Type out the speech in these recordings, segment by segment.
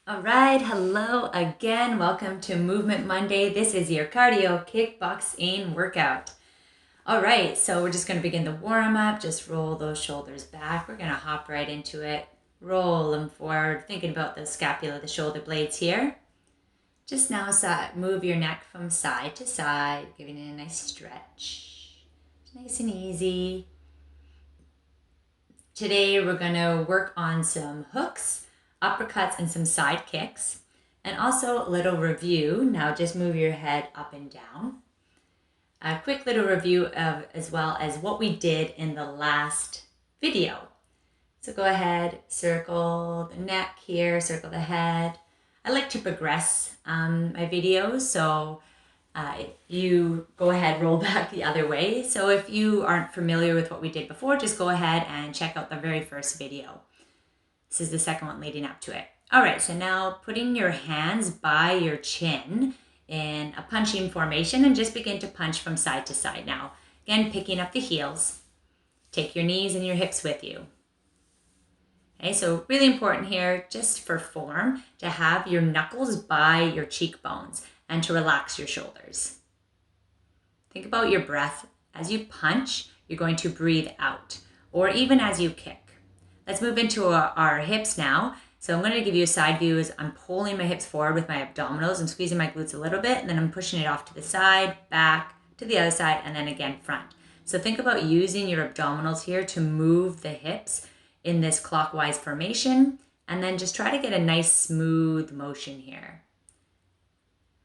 All right, hello again. Welcome to Movement Monday. This is your cardio kickboxing workout. All right, so we're just going to begin the warm up. Just roll those shoulders back. We're going to hop right into it. Roll them forward, thinking about the scapula, the shoulder blades here. Just now move your neck from side to side, giving it a nice stretch. Nice and easy. Today we're going to work on some hooks, uppercuts, and some side kicks. And also a little review. Now just move your head up and down. A quick little review of as well as what we did in the last video. So go ahead, circle the neck here, circle the head. I like to progress my videos, so if you go ahead, roll back the other way. So if you aren't familiar with what we did before, just go ahead and check out the very first video. This is the second one leading up to it. All right, so now putting your hands by your chin in a punching formation and just begin to punch from side to side. Now, again, picking up the heels. Take your knees and your hips with you. Okay, so really important here, just for form, to have your knuckles by your cheekbones and to relax your shoulders. Think about your breath. As you punch, you're going to breathe out, or even as you kick. Let's move into our hips now. So I'm going to give you a side view as I'm pulling my hips forward with my abdominals. I'm squeezing my glutes a little bit, and then I'm pushing it off to the side, back, to the other side, and then again front. So think about using your abdominals here to move the hips in this clockwise formation, and then just try to get a nice smooth motion here.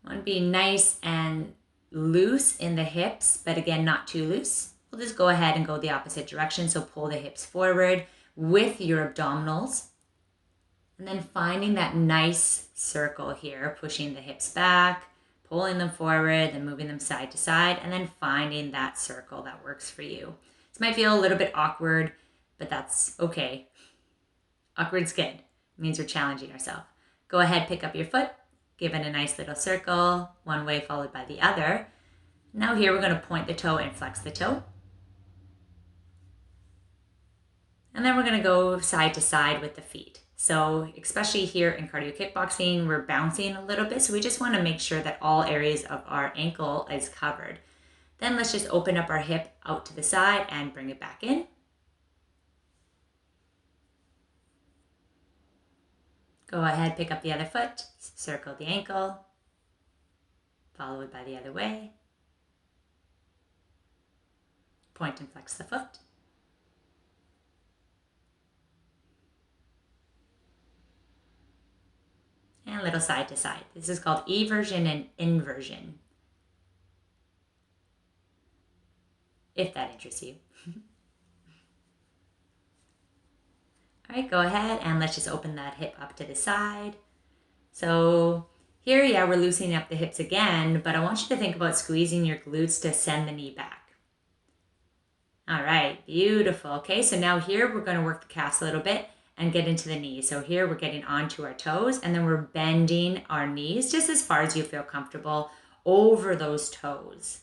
I want to be nice and loose in the hips, but again, not too loose. We'll just go ahead and go the opposite direction. So pull the hips forward with your abdominals, and then finding that nice circle here, pushing the hips back, pulling them forward, then moving them side to side, and then finding that circle that works for you. This might feel a little bit awkward, but that's okay. Awkward's good. It means we're challenging ourselves. Go ahead, pick up your foot, give it a nice little circle, one way followed by the other. Now here we're going to point the toe and flex the toe. And then we're going to go side to side with the feet. So especially here in cardio kickboxing, we're bouncing a little bit. So we just want to make sure that all areas of our ankle is covered. Then let's just open up our hip out to the side and bring it back in. Go ahead, pick up the other foot, circle the ankle, follow it by the other way. Point and flex the foot. And a little side to side. This is called eversion and inversion, if that interests you. All right, go ahead and let's just open that hip up to the side. So here, yeah, we're loosening up the hips again, but I want you to think about squeezing your glutes to send the knee back. All right, beautiful. Okay, so now here we're going to work the calves a little bit and get into the knees. So here we're getting onto our toes, and then we're bending our knees just as far as you feel comfortable over those toes.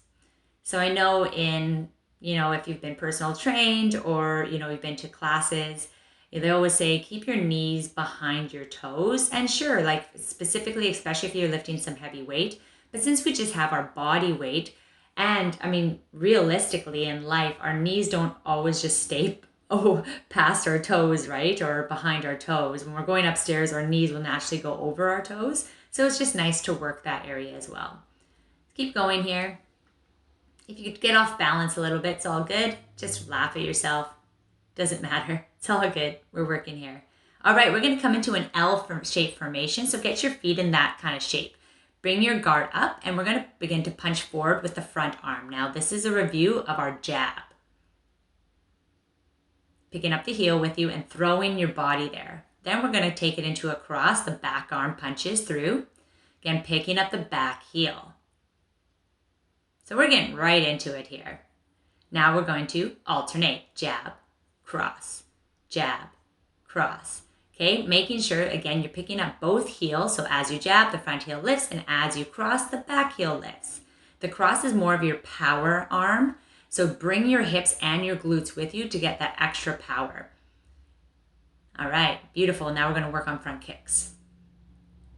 So I know if you've been personal trained or, you've been to classes, they always say, keep your knees behind your toes. And sure, like specifically, especially if you're lifting some heavy weight, but since we just have our body weight, and I mean, realistically in life, our knees don't always just stay past our toes, right? Or behind our toes. When we're going upstairs, our knees will naturally go over our toes. So it's just nice to work that area as well. Keep going here. If you could get off balance a little bit, it's all good. Just laugh at yourself. Doesn't matter. It's all good. We're working here. All right, we're going to come into an L-shaped formation. So get your feet in that kind of shape. Bring your guard up, and we're going to begin to punch forward with the front arm. Now, this is a review of our jab. Picking up the heel with you and throwing your body there. Then we're going to take it into a cross. The back arm punches through. Again, picking up the back heel. So we're getting right into it here. Now we're going to alternate. Jab, cross, jab, cross. Okay, making sure, again, you're picking up both heels. So as you jab, the front heel lifts, and as you cross, the back heel lifts. The cross is more of your power arm. So bring your hips and your glutes with you to get that extra power. All right, beautiful. Now we're going to work on front kicks.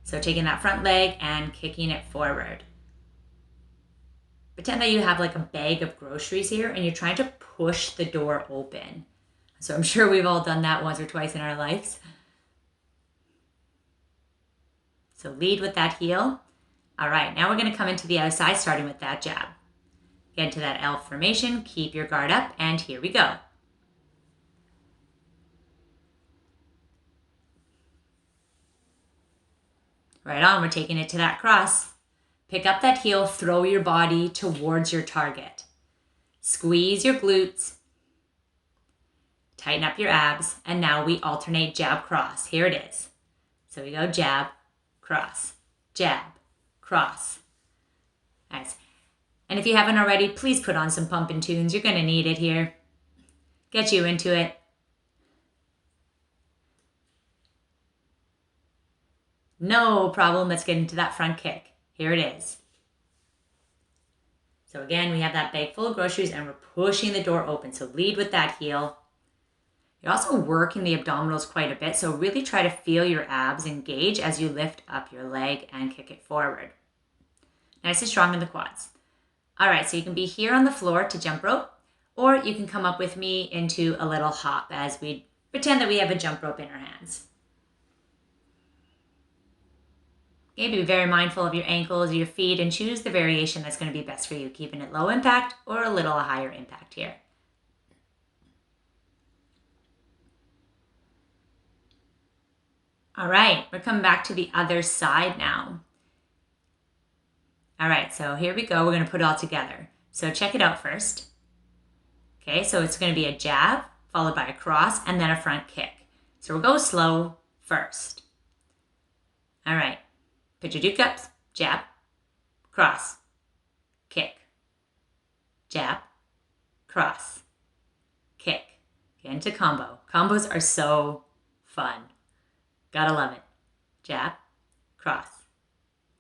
So taking that front leg and kicking it forward. Pretend that you have like a bag of groceries here and you're trying to push the door open. So I'm sure we've all done that once or twice in our lives. So lead with that heel. All right, now we're going to come into the other side, starting with that jab. Get into that L formation, keep your guard up, and here we go. Right on, we're taking it to that cross. Pick up that heel, throw your body towards your target. Squeeze your glutes. Tighten up your abs, and now we alternate jab, cross. Here it is. So we go jab, cross, jab, cross. Nice. And if you haven't already, please put on some pumping tunes. You're going to need it here. Get you into it. No problem. Let's get into that front kick. Here it is. So again, we have that bag full of groceries and we're pushing the door open. So lead with that heel. You're also working the abdominals quite a bit. So really try to feel your abs engage as you lift up your leg and kick it forward. Nice and strong in the quads. All right, so you can be here on the floor to jump rope, or you can come up with me into a little hop as we pretend that we have a jump rope in our hands. Okay, be very mindful of your ankles, your feet, and choose the variation that's going to be best for you, keeping it low impact or a little higher impact here. All right, we're coming back to the other side now. All right, so here we go. We're going to put it all together. So check it out first. Okay, so it's going to be a jab, followed by a cross, and then a front kick. So we'll go slow first. All right. Picture two cups, jab, cross, kick, jab, cross, kick. Get into combo. Combos are so fun. Gotta love it. Jab, cross,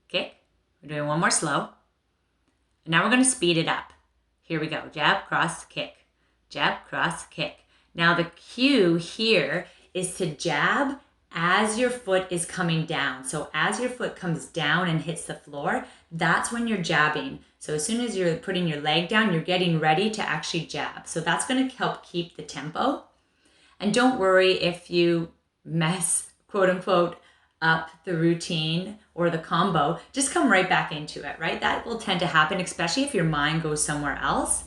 kick. We're doing one more slow. And now we're going to speed it up. Here we go. Jab, cross, kick. Jab, cross, kick. Now the cue here is to jab as your foot is coming down. So as your foot comes down and hits the floor, that's when you're jabbing. So as soon as you're putting your leg down, you're getting ready to actually jab. So that's going to help keep the tempo. And don't worry if you mess, quote unquote, up the routine or the combo. Just come right back into it, right? That will tend to happen, especially if your mind goes somewhere else,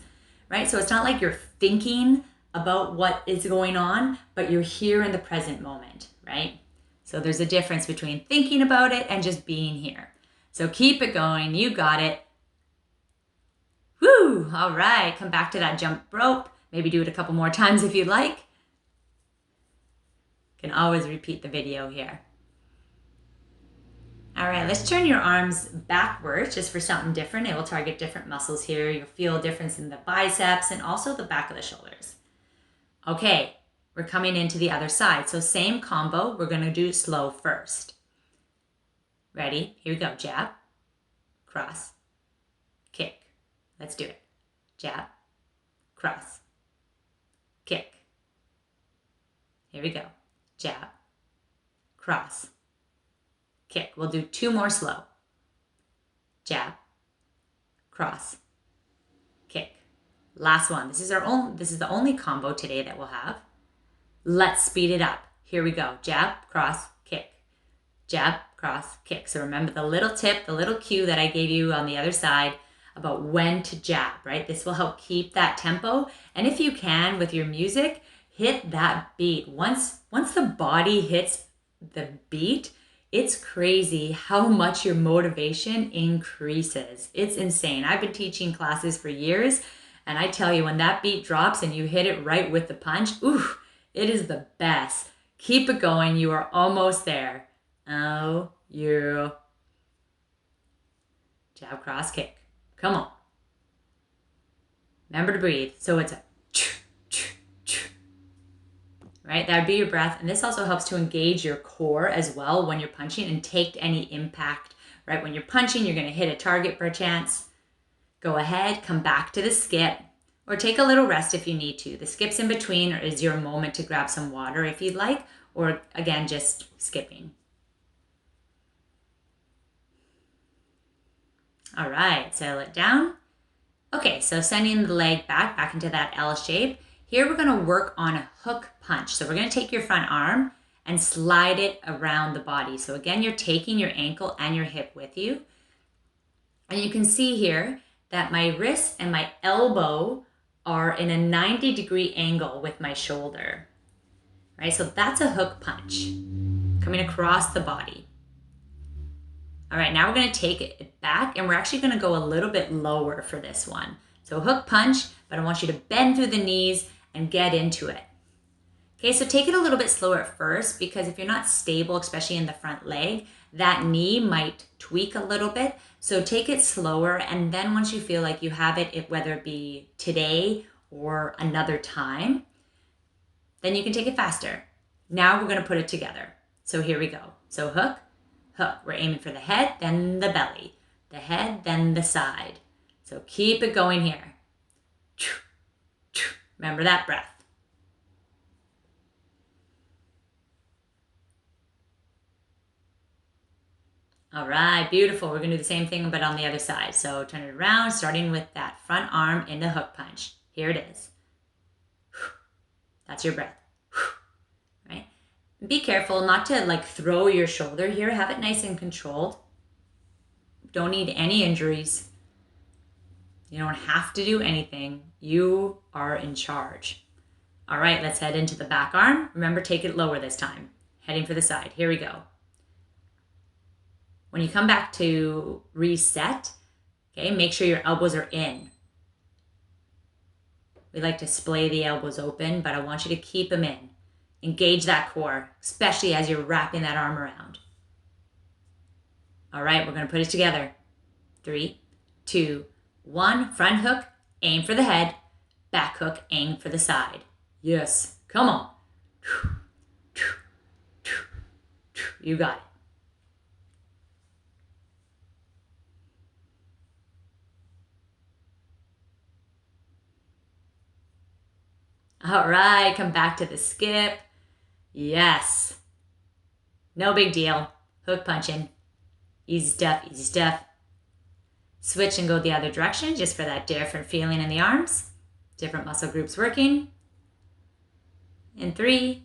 right? So it's not like you're thinking about what is going on, but you're here in the present moment, right? So there's a difference between thinking about it and just being here. So keep it going. You got it. Woo! All right. Come back to that jump rope. Maybe do it a couple more times if you like. Can always repeat the video here. All right, let's turn your arms backwards just for something different. It will target different muscles here. You'll feel a difference in the biceps and also the back of the shoulders. Okay, we're coming into the other side. So same combo, we're gonna do slow first. Ready? Here we go. Jab, cross, kick. Let's do it. Jab, cross, kick. Here we go. Jab, cross, kick. We'll do two more slow. Jab, cross, kick. Last one. This is the only combo today that we'll have. Let's speed it up. Here we go. Jab, cross, kick. Jab, cross, kick. So remember the little tip, the little cue that I gave you on the other side about when to jab, right? This will help keep that tempo. And if you can, with your music, hit that beat. Once the body hits the beat, it's crazy how much your motivation increases. It's insane. I've been teaching classes for years, and I tell you, when that beat drops and you hit it right with the punch, ooh, it is the best. Keep it going. You are almost there. Oh, yeah. Jab, cross, kick. Come on. Remember to breathe. So it's a right? That would be your breath. And this also helps to engage your core as well when you're punching and take any impact, right? When you're punching, you're going to hit a target perchance. Go ahead, come back to the skip, or take a little rest if you need to. The skips in between is your moment to grab some water if you'd like, or again, just skipping. All right, settle it down. Okay, so sending the leg back into that L shape. Here we're gonna work on a hook punch. So we're gonna take your front arm and slide it around the body. So again, you're taking your ankle and your hip with you. And you can see here that my wrist and my elbow are in a 90-degree angle with my shoulder, right? So that's a hook punch coming across the body. All right, now we're gonna take it back and we're actually gonna go a little bit lower for this one. So hook punch, but I want you to bend through the knees and get into it. Okay, so take it a little bit slower at first because if you're not stable, especially in the front leg, that knee might tweak a little bit. So take it slower, and then once you feel like you have it, whether it be today or another time, then you can take it faster. Now we're gonna put it together. So here we go. So hook, hook. We're aiming for the head, then the belly. The head, then the side. So keep it going here. Remember that breath. All right, beautiful. We're gonna do the same thing, but on the other side. So turn it around, starting with that front arm in the hook punch. Here it is. That's your breath. Right? Be careful not to like throw your shoulder here. Have it nice and controlled. Don't need any injuries. You don't have to do anything. You are in charge. All right, let's head into the back arm. Remember, take it lower this time. Heading for the side. Here we go. When you come back to reset, okay, make sure your elbows are in. We like to splay the elbows open, but I want you to keep them in. Engage that core, especially as you're wrapping that arm around. All right, we're gonna put it together. 3, 2, 1. Front hook, aim for the head. Back hook, aim for the side. Yes, come on. You got it. All right, come back to the skip. Yes. No big deal. Hook punching. Easy stuff, easy stuff. Switch and go the other direction just for that different feeling in the arms. Different muscle groups working. In 3,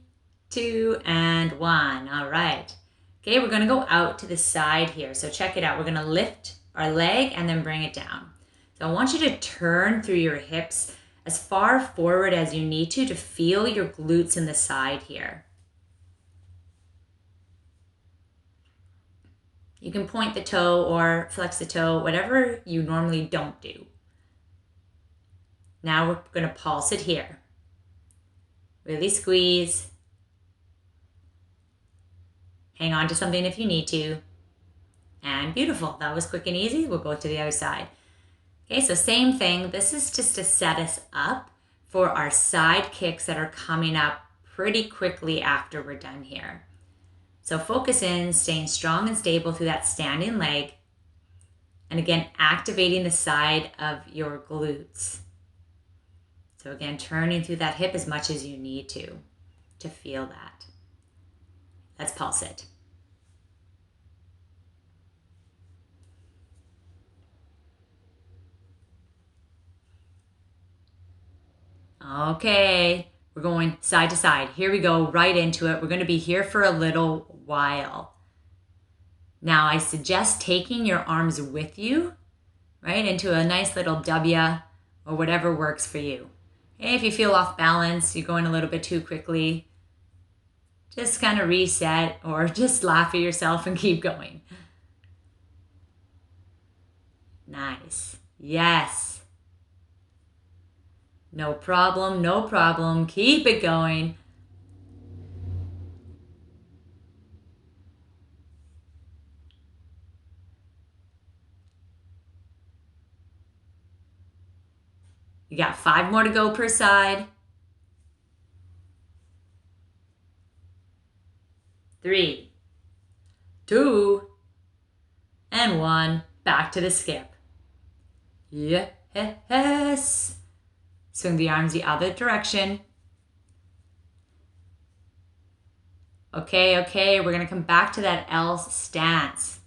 2, and 1. All right. Okay, we're gonna go out to the side here. So check it out. We're gonna lift our leg and then bring it down. So I want you to turn through your hips as far forward as you need to feel your glutes in the side here. You can point the toe or flex the toe, whatever you normally don't do. Now we're going to pulse it here. Really squeeze. Hang on to something if you need to. And beautiful. That was quick and easy. We'll go to the other side. Okay, so same thing. This is just to set us up for our side kicks that are coming up pretty quickly after we're done here. So focus in, staying strong and stable through that standing leg. And again, activating the side of your glutes. So again, turning through that hip as much as you need to feel that. Let's pulse it. Okay, we're going side to side. Here we go, right into it. We're going to be here for a little while. Now, I suggest taking your arms with you, right, into a nice little W or whatever works for you. Okay, if you feel off balance, you're going a little bit too quickly, just kind of reset or just laugh at yourself and keep going. Nice. Yes. No problem, no problem. Keep it going. You got 5 more to go per side. 3, 2, and 1. Back to the skip. Yes. Swing the arms the other direction. Okay, we're gonna come back to that L stance.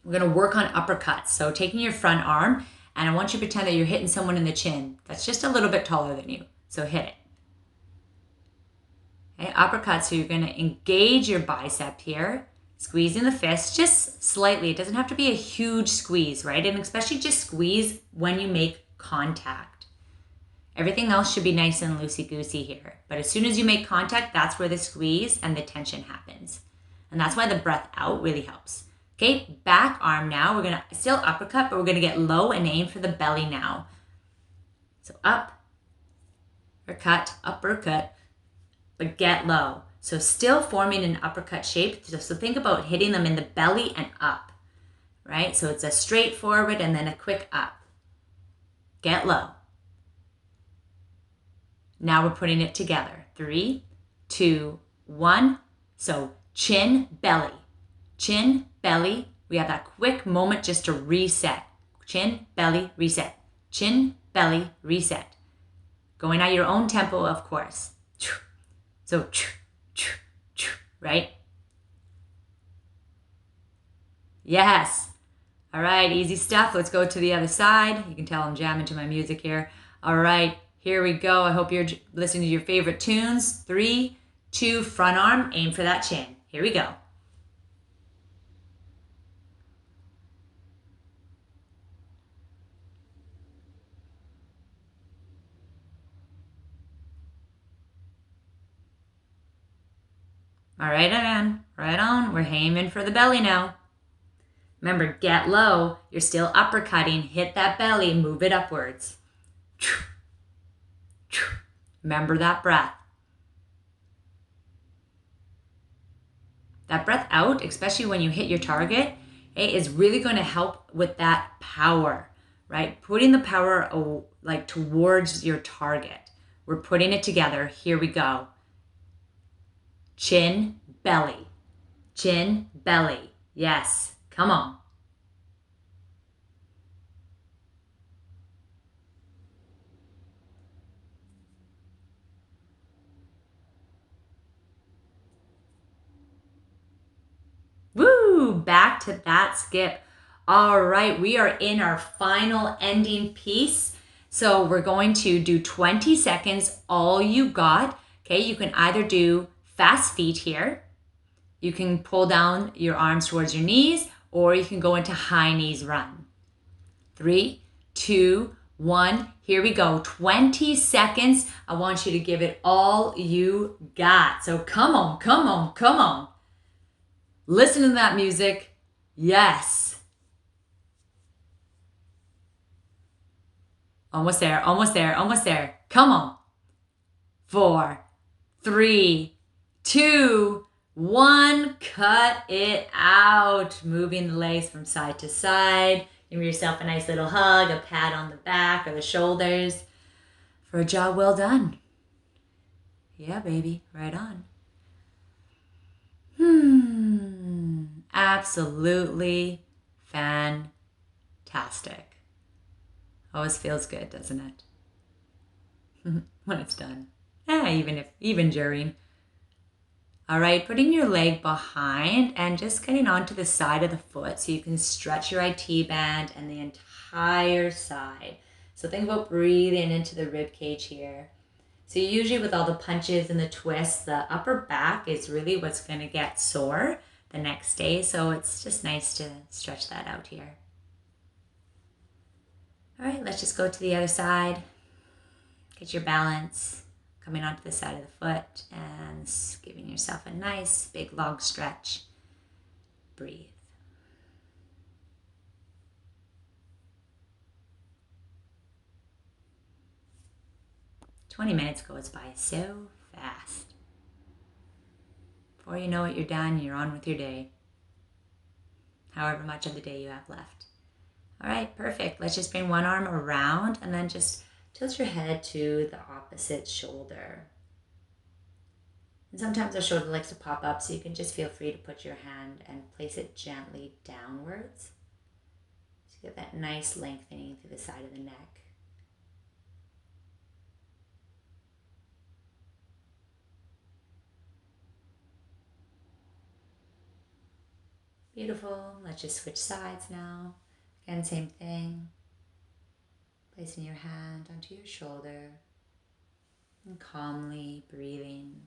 We're going to work on uppercuts. So taking your front arm, and I want you to pretend that you're hitting someone in the chin that's just a little bit taller than you. So hit it. Okay, uppercuts, so you're going to engage your bicep here, squeezing the fist just slightly. It doesn't have to be a huge squeeze, right? And especially just squeeze when you make contact. Everything else should be nice and loosey-goosey here. But as soon as you make contact, that's where the squeeze and the tension happens. And that's why the breath out really helps. Okay, back arm now. We're going to still uppercut, but we're going to get low and aim for the belly now. So up, uppercut, but get low. So still forming an uppercut shape. So think about hitting them in the belly and up, right? So it's a straight forward and then a quick up. Get low. Now we're putting it together. 3, 2, 1. So chin, belly. Chin, belly. We have that quick moment just to reset. Chin, belly, reset. Chin, belly, reset. Going at your own tempo, of course. So, right? Yes. All right, easy stuff. Let's go to the other side. You can tell I'm jamming to my music here. All right, here we go. I hope you're listening to your favorite tunes. 3, 2, front arm, aim for that chin. Here we go. All right, on. Right on. We're aiming for the belly now. Remember, get low. You're still uppercutting. Hit that belly. Move it upwards. Remember that breath. That breath out, especially when you hit your target, is really going to help with that power, right? Putting the power like towards your target. We're putting it together. Here we go. Chin, belly. Chin, belly. Yes. Come on. Woo! Back to that skip. All right, we are in our final ending piece. So we're going to do 20 seconds, all you got. Okay, you can either do fast feet here. You can pull down your arms towards your knees, or you can go into high knees run. 3, 2, 1. Here we go. 20 seconds. I want you to give it all you got. So come on, come on, come on. Listen to that music. Yes. Almost there, almost there, almost there. Come on. 4, 3, 2, 1. Cut it out. Moving the legs from side to side. Give yourself a nice little hug, a pat on the back or the shoulders for a job well done. Yeah, baby. Right on. Absolutely fantastic. Always feels good, doesn't it? When it's done. Even during. All right, putting your leg behind and just getting onto the side of the foot so you can stretch your IT band and the entire side. So think about breathing into the rib cage here. So usually with all the punches and the twists, the upper back is really what's going to get sore the next day. So it's just nice to stretch that out here. All right, let's just go to the other side. Get your balance, coming onto the side of the foot and giving yourself a nice big long stretch. Breathe. "20 minutes goes by so fast. Before you know it, you're done, you're on with your day. However much of the day you have left. All right, perfect. Let's just bring one arm around and then just tilt your head to the opposite shoulder. And sometimes our shoulder likes to pop up, so you can just feel free to put your hand and place it gently downwards. So you get that nice lengthening through the side of the neck. Beautiful. Let's just switch sides now. Again, same thing. Placing your hand onto your shoulder and calmly breathing.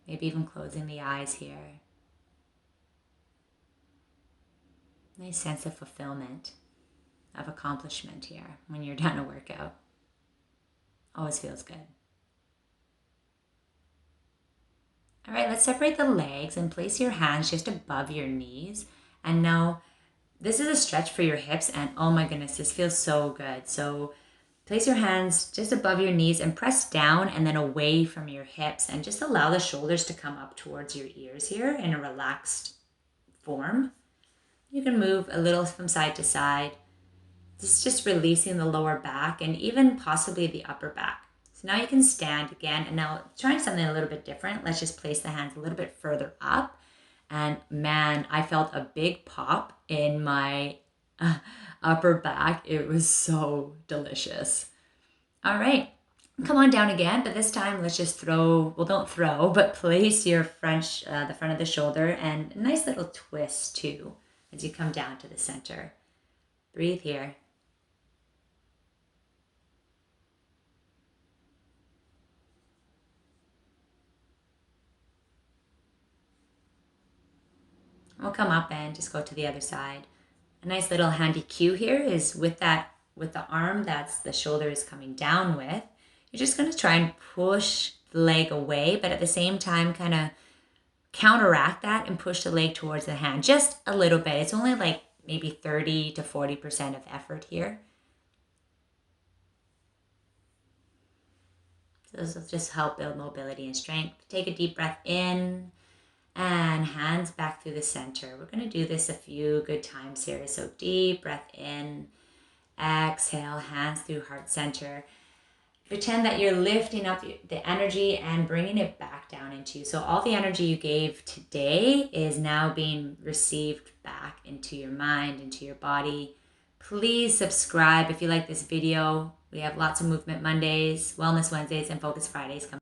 Maybe even closing the eyes here. Nice sense of fulfillment, of accomplishment here when you're done a workout. Always feels good. All right, let's separate the legs and place your hands just above your knees. And now this is a stretch for your hips, and oh my goodness, this feels so good. So place your hands just above your knees and press down and then away from your hips, and just allow the shoulders to come up towards your ears here in a relaxed form. You can move a little from side to side. This is just releasing the lower back and even possibly the upper back. So now you can stand again, and now trying something a little bit different. Let's just place the hands a little bit further up. And man, I felt a big pop in my upper back. It was so delicious. All right, come on down again, but this time let's just don't throw, but place your the front of the shoulder, and a nice little twist too as you come down to the center. Breathe here. We'll come up and just go to the other side. A nice little handy cue here is with the arm that's the shoulder is coming down with, you're just going to try and push the leg away, but at the same time kind of counteract that and push the leg towards the hand just a little bit. It's only like maybe 30 to 40% of effort here. So this will just help build mobility and strength. Take a deep breath in and hands back through the center. We're going to do this a few good times here. So deep breath in, exhale, hands through heart center. Pretend that you're lifting up the energy and bringing it back down into you. So all the energy you gave today is now being received back into your mind, into your body. Please subscribe if you like this video. We have lots of Movement Mondays, Wellness Wednesdays, and Focus Fridays coming.